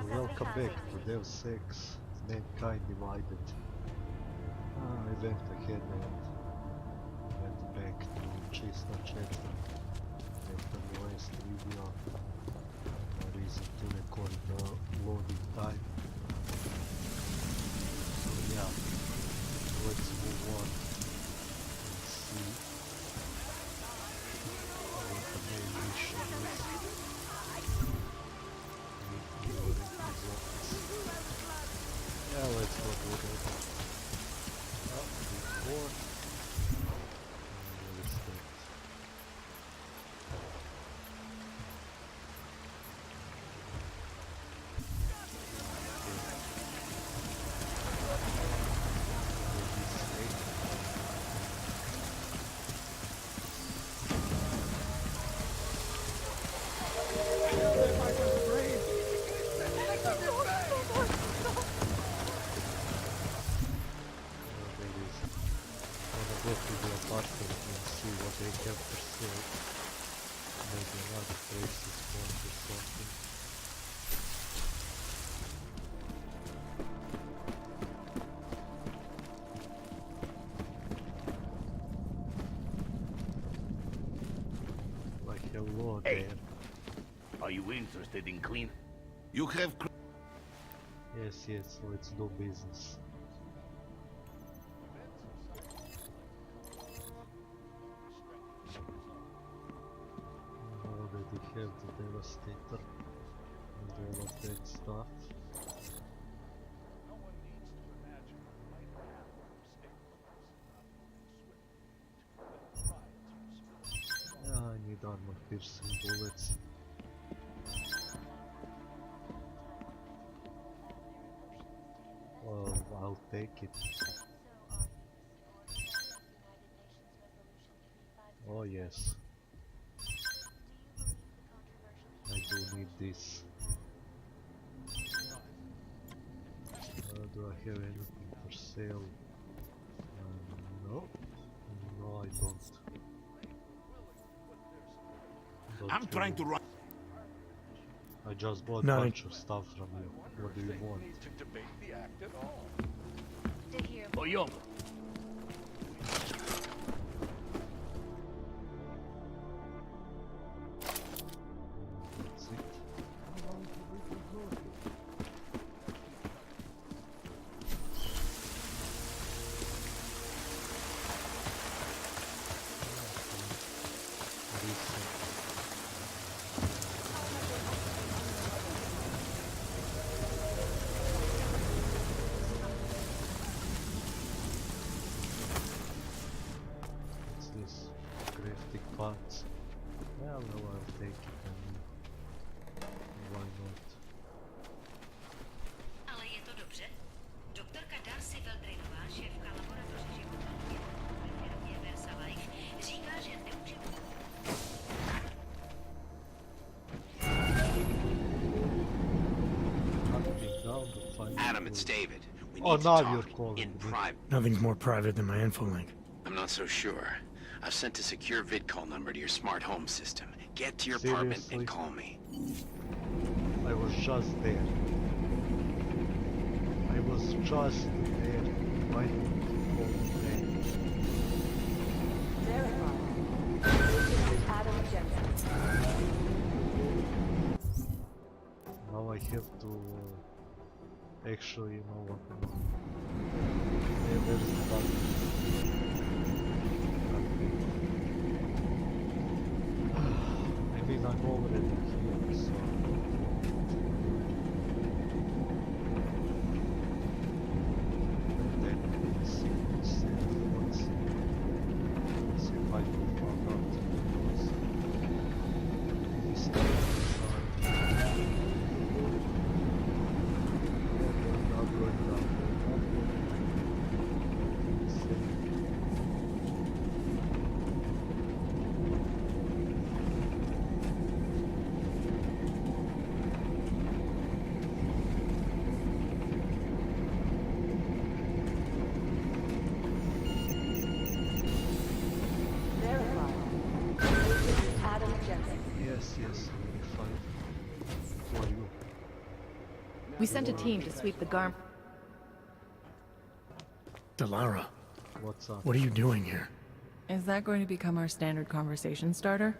Welcome back to Deus Ex, Mankind Divided. I went ahead and went back to Chester chapter after the last video. No reason to record the loading time. So yeah, let's move on and see what the main mission is. Yeah, let's go do that. Before let's start. Go to the apartment and see what they have for sale. Maybe another place is spawned or something. Like hello Hey. there. Are you interested in clean? You have Yes, let's do business. Already have the Devastator and all of that stuff. Yeah, I need armor piercing bullets. I'll take it. Oh yes. I do need this. Do I have anything for sale? No. No, I don't. I'm trying to run. I just bought a No, bunch of stuff from you. What do you want? Voyons. That's it. What's this? Crafting parts. Well, no, I'll take it. Why not? Ale je to dobře? Doktorka Darcy Veldrinová, šéfka laboratoře životní ve firmě Versalife, říká, že nemůže... Hunting down to find Adam, it's David. We need Oh, to now talk you're calling in me. private. Nothing's more private than my info link. I'm not so sure. I've sent a secure vid call number to your smart home system. Get to your apartment Seriously? and call me. I was just there. I was just there. Why didn't you call me back? Verified. This is Adam Jensen. Now I have to actually know what I'm doing. Yeah, there's the button. I mean, I'm already here, so... Then let's see what's there, let's see if I can find out. This time not going down. We sent a team to sweep the Garm. Delara, What's up? what are you doing here? Is that going to become our standard conversation starter?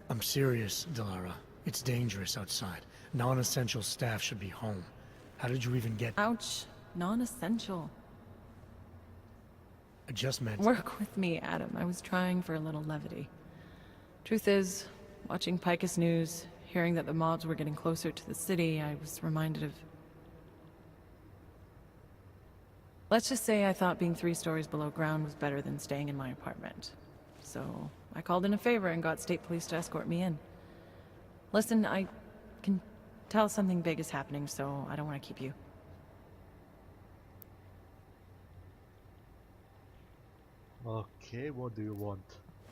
I'm serious, Delara. It's dangerous outside. Non-essential staff should be home. How did you even get... Ouch. Non-essential. I just meant... Work with me, Adam. I was trying for a little levity. Truth is, watching Picus News, hearing that the mobs were getting closer to the city, I was reminded of... Let's just say I thought being 3 stories below ground was better than staying in my apartment. So, I called in a favor and got state police to escort me in. Listen, I can tell something big is happening, so I don't want to keep you. Okay, what do you want?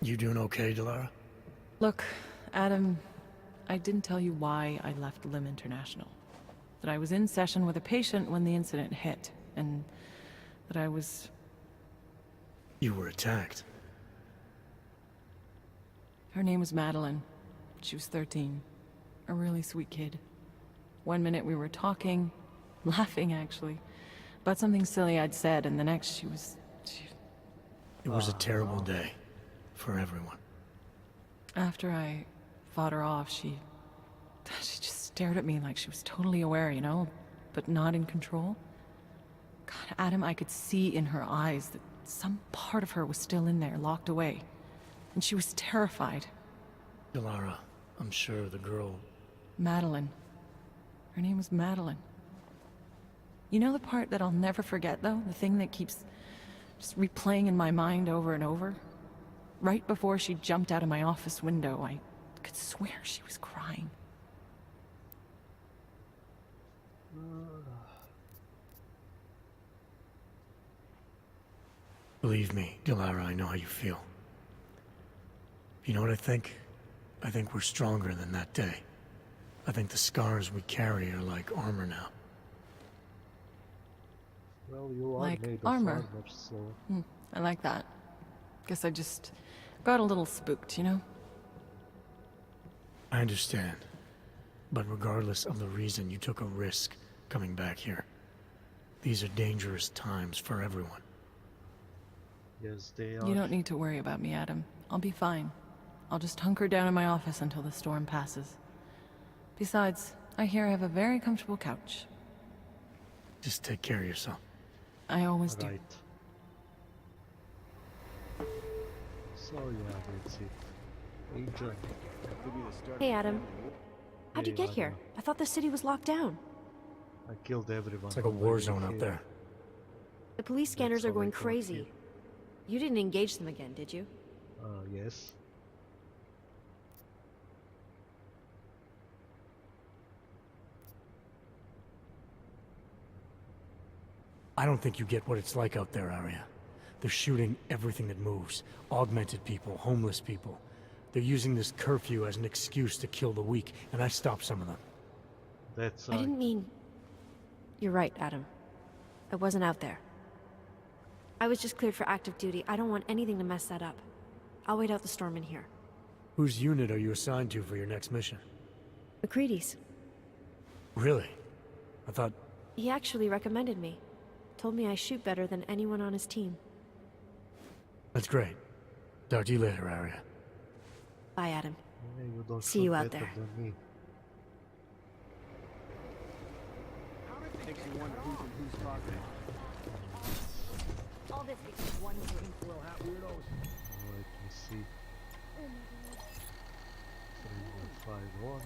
You doing okay, Delara? Look, Adam, I didn't tell you why I left Lim International. That I was in session with a patient when the incident hit, and that I was... You were attacked. Her name was Madeline. She was 13. A really sweet kid. One minute we were talking, laughing actually, about something silly I'd said, and the next she was... It was a terrible day. For everyone. After I fought her off, she just stared at me like she was totally aware, you know, but not in control. God, Adam, I could see in her eyes that some part of her was still in there, locked away. And she was terrified. Delara, I'm sure the girl... Madeline. Her name was Madeline. You know the part that I'll never forget, though? The thing that keeps just replaying in my mind over and over? Right before she jumped out of my office window, I could swear she was crying. Believe me, Delara, I know how you feel. You know what I think? I think we're stronger than that day. I think the scars we carry are like armor now. Well, you are Like made of armor. so... I like that. Guess I just got a little spooked, you know? I understand. But regardless of the reason, you took a risk coming back here. These are dangerous times for everyone. Yes, they are. You don't need to worry about me, Adam. I'll be fine. I'll just hunker down in my office until the storm passes. Besides, I hear I have a very comfortable couch. Just take care of yourself. I always do. Right. So yeah, that's it. Agent. Hey, Adam. How'd you Hey, get here? Adam. I thought the city was locked down. I killed everyone. It's like a on my war way zone out here. there. The police scanners That's are how I going got crazy. here. You didn't engage them again, did you? Yes. I don't think you get what it's like out there, Arya. They're shooting everything that moves. Augmented people, homeless people. They're using this curfew as an excuse to kill the weak, and I stopped some of them. That's I didn't mean... You're right, Adam. I wasn't out there. I was just cleared for active duty. I don't want anything to mess that up. I'll wait out the storm in here. Whose unit are you assigned to for your next mission? McCready's. Really? I thought... He actually recommended me. Told me I shoot better than anyone on his team. That's great. Talk to you later, Arya. Bye, Adam. Yeah, you don't See shoot you out better there. than me. All this because one dream. Let me see. 3151.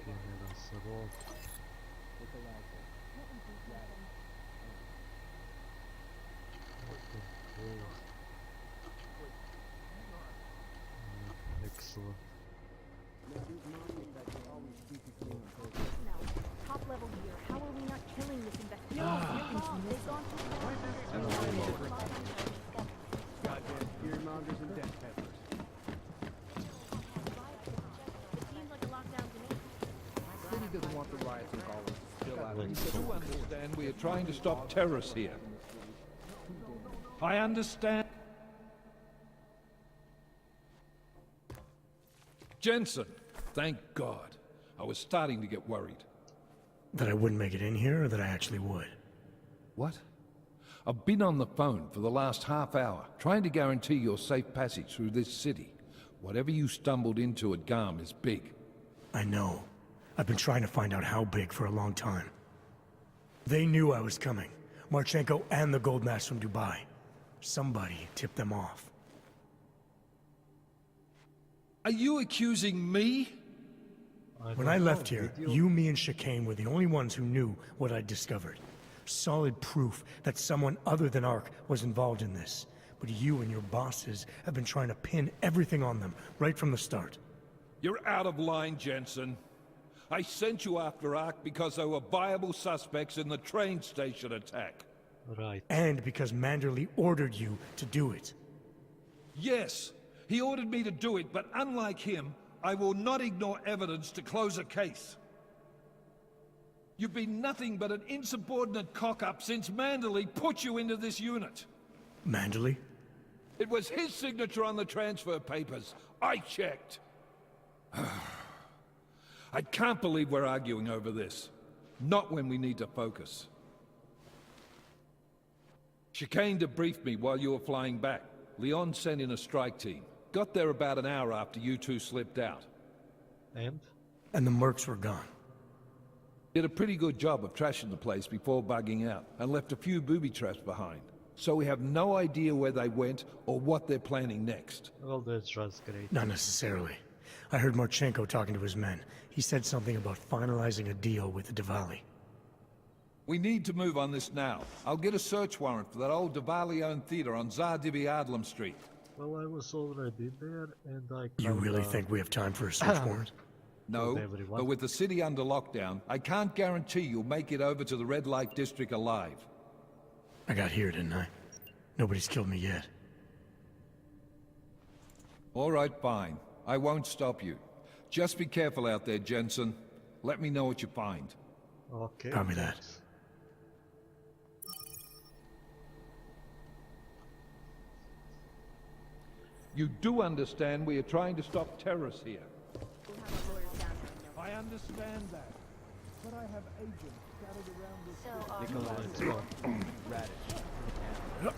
General Sarov. Excellent. Top level here. How are we not killing this investigation? They've gone too far. It seems like a lockdown to me. City doesn't want the riots and violence to spill out. You do understand we are trying to stop terrorists here. I understand. Jensen, thank God. I was starting to get worried. That I wouldn't make it in here, or that I actually would? What? I've been on the phone for the last half hour, trying to guarantee your safe passage through this city. Whatever you stumbled into at Garm is big. I know. I've been trying to find out how big for a long time. They knew I was coming. Marchenko and the gold mask from Dubai. Somebody tipped them off. Are you accusing me? When I left here, you, me, and Chicane were the only ones who knew what I'd discovered. Solid proof that someone other than Ark was involved in this. But you and your bosses have been trying to pin everything on them, right from the start. You're out of line, Jensen. I sent you after Ark because there were viable suspects in the train station attack. Right. And because Manderley ordered you to do it. Yes, he ordered me to do it, but unlike him, I will not ignore evidence to close a case. You've been nothing but an insubordinate cock-up since Manderley put you into this unit. Manderley? It was his signature on the transfer papers. I checked. I can't believe we're arguing over this. Not when we need to focus. Chicane debriefed me while you were flying back. Leon sent in a strike team. Got there about an hour after you two slipped out. And? And the mercs were gone. Did a pretty good job of trashing the place before bugging out, and left a few booby traps behind. So we have no idea where they went or what they're planning next. Well, that's just great. Not necessarily. I heard Marchenko talking to his men. He said something about finalizing a deal with the Diwali. We need to move on this now. I'll get a search warrant for that old Diwali-owned theater on Tsar Divi Adlam Street. Well, I was already there, and I You really think we have time for a search warrant? No, everyone. but with the city under lockdown, I can't guarantee you'll make it over to the Red Light District alive. I got here, didn't I? Nobody's killed me yet. All right, fine. I won't stop you. Just be careful out there, Jensen. Let me know what you find. Okay. Copy that. You do understand we are trying to stop terrorists here. I understand that. But I have agents scattered around this city.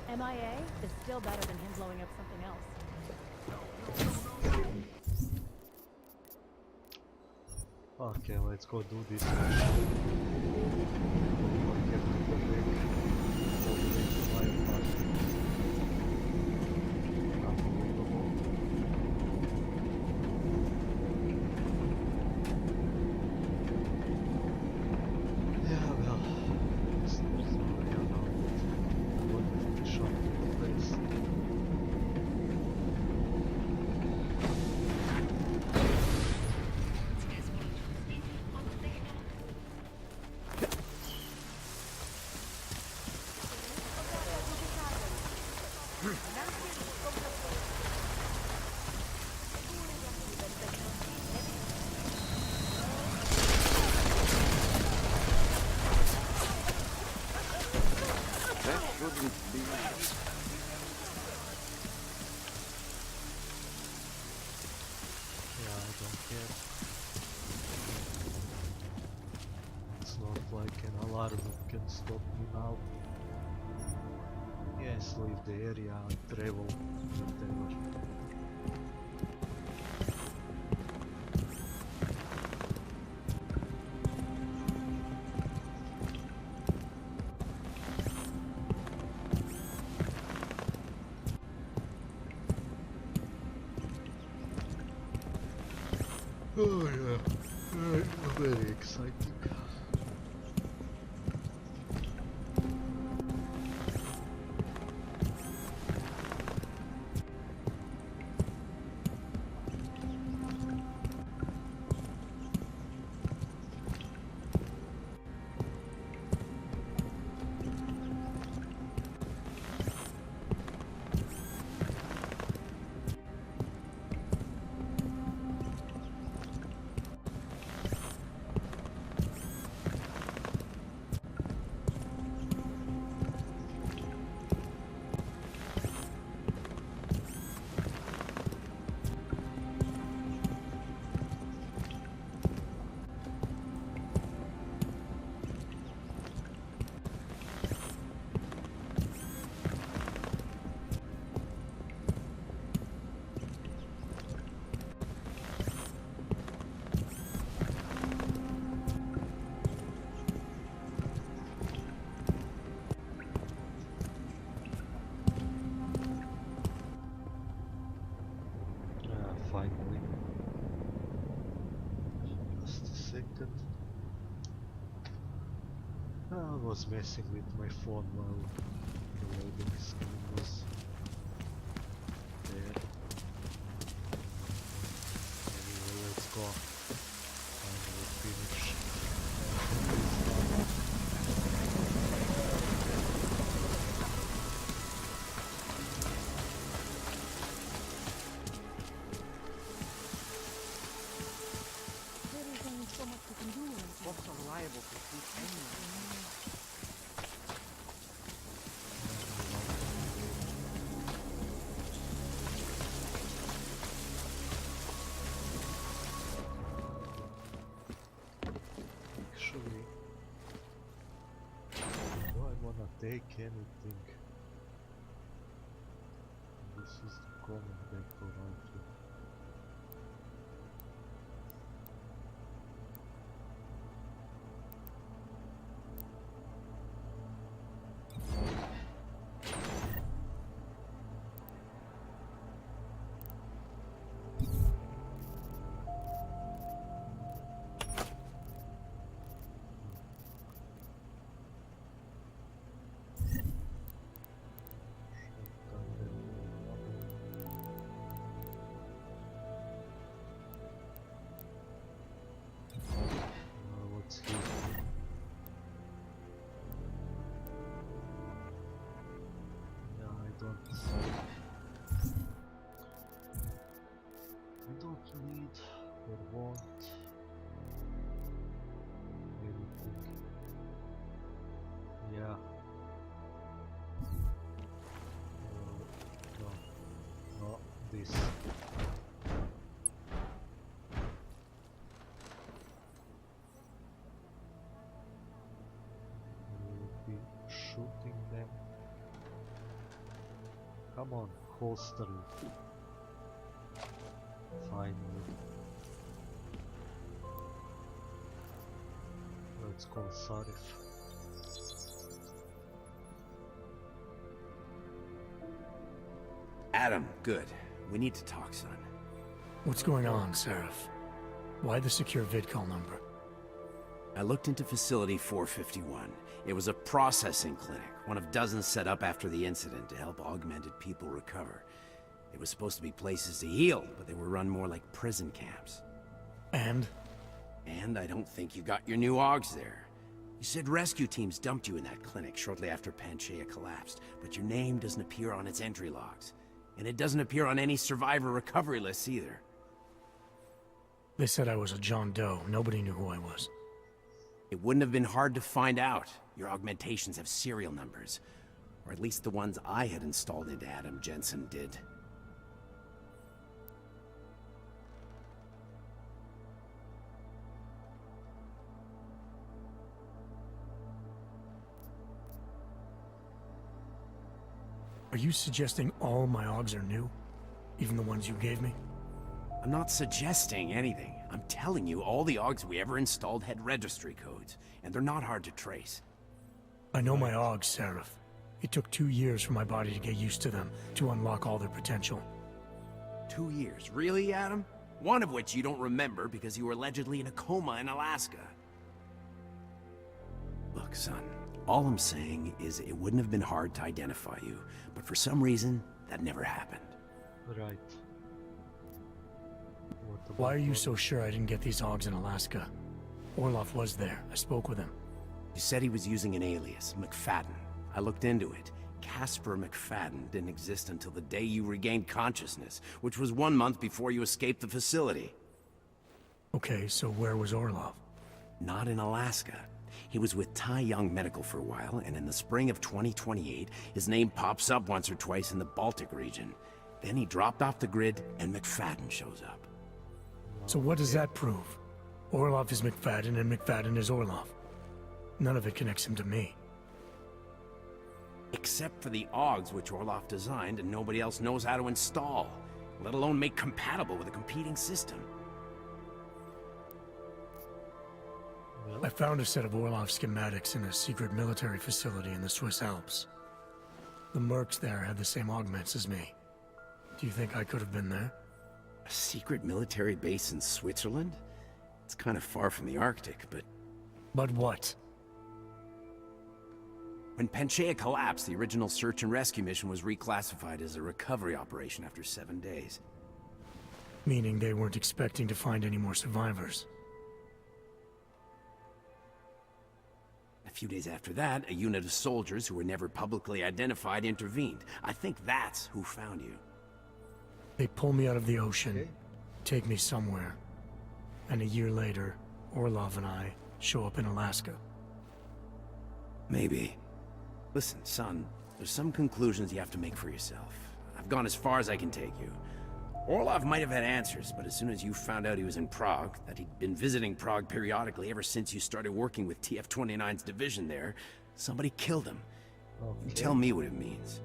MIA is still better than him blowing up something else. Okay, let's go do this. It's not like an alarm can stop me now. Yes, leave the area, travel, whatever. Oh yeah, very exciting. I was messing with my phone while the loading screen was there. Anyway, let's go. Finally finish. There is only so much you can do. What's so reliable to sleep anyway? Actually, do I wanna take anything? This is the common back rifle. What's here? Yeah, I don't need or want anything. Yeah. No, this. Be shooting them. Come on, holster it. Finally. Let's call Sarif. Adam, good. We need to talk, son. What's going on, Seraph? Why the secure vidcall number? I looked into Facility 451. It was a processing clinic, one of dozens set up after the incident to help augmented people recover. It was supposed to be places to heal, but they were run more like prison camps. And? And I don't think you got your new Augs there. You said rescue teams dumped you in that clinic shortly after Panchaea collapsed, but your name doesn't appear on its entry logs. And it doesn't appear on any survivor recovery lists either. They said I was a John Doe. Nobody knew who I was. It wouldn't have been hard to find out. Your augmentations have serial numbers. Or at least the ones I had installed into Adam Jensen did. Are you suggesting all my Augs are new? Even the ones you gave me? I'm not suggesting anything. I'm telling you, all the Augs we ever installed had registry codes, and they're not hard to trace. I know my Augs, Seraph. It took 2 years for my body to get used to them, to unlock all their potential. 2 years? Really, Adam? One of which you don't remember because you were allegedly in a coma in Alaska. Look, son, all I'm saying is it wouldn't have been hard to identify you, but for some reason, that never happened. Right. Why are you so sure I didn't get these Augs in Alaska? Orloff was there. I spoke with him. You said he was using an alias, McFadden. I looked into it. Casper McFadden didn't exist until the day you regained consciousness, which was 1 month before you escaped the facility. Okay, so where was Orloff? Not in Alaska. He was with Tai Young Medical for a while, and in the spring of 2028, his name pops up once or twice in the Baltic region. Then he dropped off the grid, and McFadden shows up. So what does that prove? Orloff is McFadden, and McFadden is Orloff. None of it connects him to me. Except for the Augs which Orloff designed and nobody else knows how to install, let alone make compatible with a competing system. I found a set of Orloff schematics in a secret military facility in the Swiss Alps. The mercs there had the same augments as me. Do you think I could have been there? A secret military base in Switzerland? It's kind of far from the Arctic, but... But what? When Panchaea collapsed, the original search and rescue mission was reclassified as a recovery operation after 7 days. Meaning they weren't expecting to find any more survivors. A few days after that, a unit of soldiers who were never publicly identified intervened. I think that's who found you. They pull me out of the ocean, Okay. take me somewhere. And a year later, Orlov and I show up in Alaska. Maybe. Listen, son, there's some conclusions you have to make for yourself. I've gone as far as I can take you. Orlov might have had answers, but as soon as you found out he was in Prague, that he'd been visiting Prague periodically ever since you started working with TF-29's division there, somebody killed him. You tell me what it means.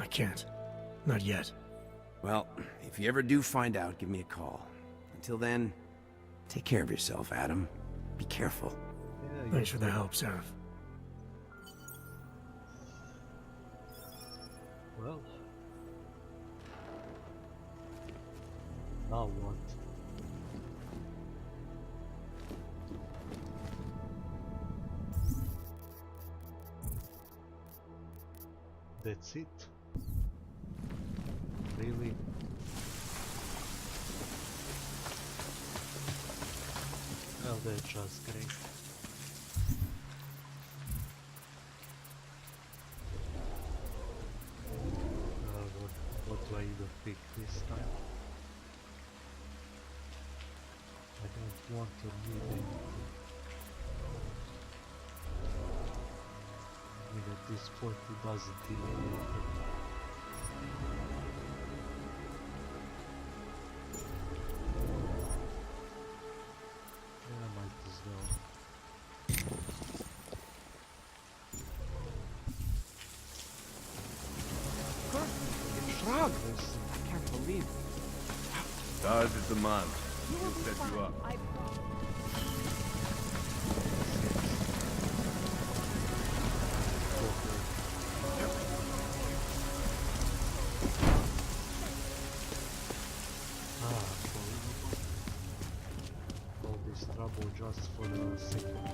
I can't. Not yet. Well, if you ever do find out, give me a call. Until then, take care of yourself, Adam. Be careful. Yeah, Thanks for the help, Seraph. Well. Now what? That's it? Really? Well, that's just great. What do I even pick this time? I don't want to need anything. I mean, at this point it doesn't even matter. Yeah, I might as well. Shrug! I can't believe it. Stars is the man. He'll set you up. I All this trouble just for a second.